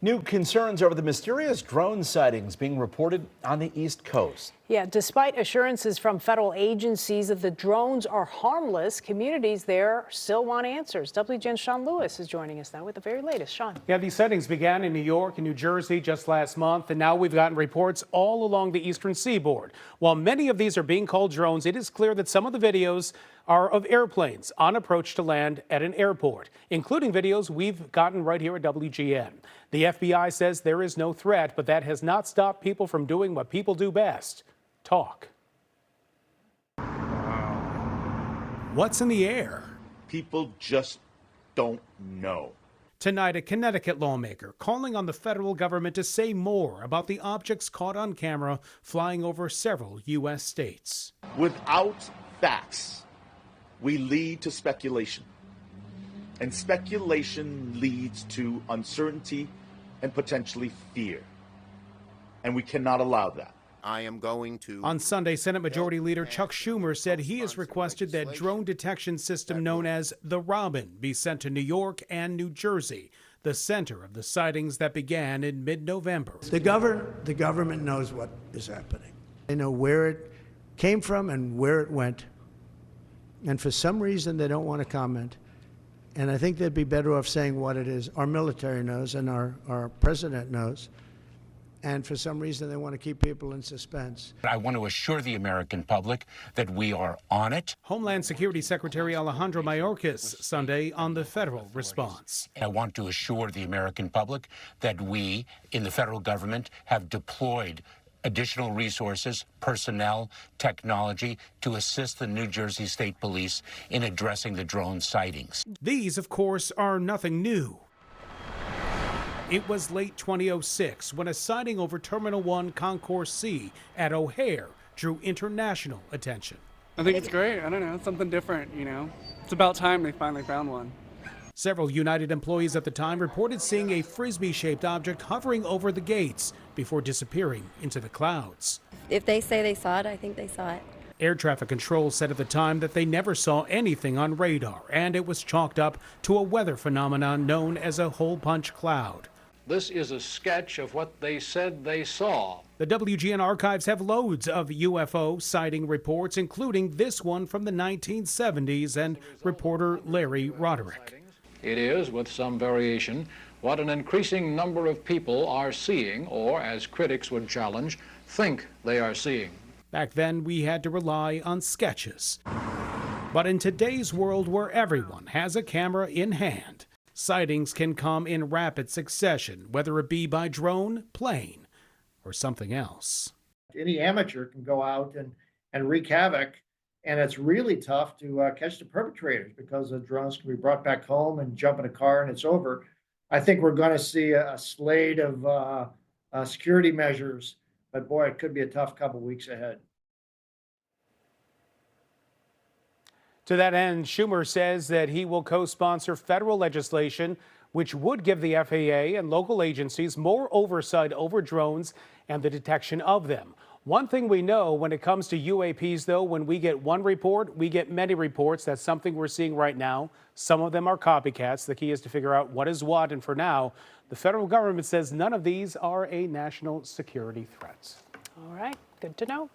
New concerns over the mysterious drone sightings being reported on the East Coast. Yeah, despite assurances from federal agencies that the drones are harmless, communities there still want answers. WGN's Sean Lewis is joining us now with the very latest. Sean. Yeah, these sightings began in New York and New Jersey just last month, and now we've gotten reports all along the eastern seaboard. While many of these are being called drones, it is clear that some of the videos are of airplanes on approach to land at an airport, including videos we've gotten right here at WGN. The FBI says there is no threat, but that has not stopped people from doing what people do best: talk. What's in the air? People just don't know. Tonight, a Connecticut lawmaker calling on the federal government to say more about the objects caught on camera flying over several U.S. states. Without facts, we lead to speculation. And speculation leads to uncertainty and potentially fear. And we cannot allow that. I am going to. On Sunday, Senate Majority Leader Chuck Schumer said he has requested that drone detection system known as the Robin be sent to New York and New Jersey, the center of the sightings that began in mid-November. The government knows what is happening. They know where it came from and where it went. And for some reason, they don't want to comment. And I think they'd be better off saying what it is. Our military knows and our president knows. And for some reason, they want to keep people in suspense. I want to assure the American public that we are on it. Homeland Security Secretary Alejandro Mayorkas Sunday on the federal response. I want to assure the American public that we in the federal government have deployed additional resources, personnel, technology to assist the New Jersey State Police in addressing the drone sightings. These, of course, are nothing new. It was late 2006 when a sighting over Terminal 1 Concourse C at O'Hare drew international attention. I think it's great. I don't know, it's something different, you know. It's about time they finally found one. Several United employees at the time reported seeing a frisbee-shaped object hovering over the gates before disappearing into the clouds. If they say they saw it, I think they saw it. Air traffic control said at the time that they never saw anything on radar, and it was chalked up to a weather phenomenon known as a hole punch cloud. This is a sketch of what they said they saw. The WGN archives have loads of UFO sighting reports, including this one from the 1970s, and reporter Larry Roderick. It is, with some variation, what an increasing number of people are seeing, or, as critics would challenge, think they are seeing. Back then, we had to rely on sketches. But in today's world where everyone has a camera in hand, sightings can come in rapid succession, whether it be by drone, plane, or something else. Any amateur can go out and wreak havoc. And it's really tough to catch the perpetrators because the drones can be brought back home and jump in a car and it's over. I think we're going to see a slate of security measures, but boy, it could be a tough couple weeks ahead. To that end, Schumer says that he will co-sponsor federal legislation which would give the FAA and local agencies more oversight over drones and the detection of them. One thing we know when it comes to UAPs, though, when we get one report, we get many reports. That's something we're seeing right now. Some of them are copycats. The key is to figure out what is what. And for now, the federal government says none of these are a national security threat. All right. Good to know.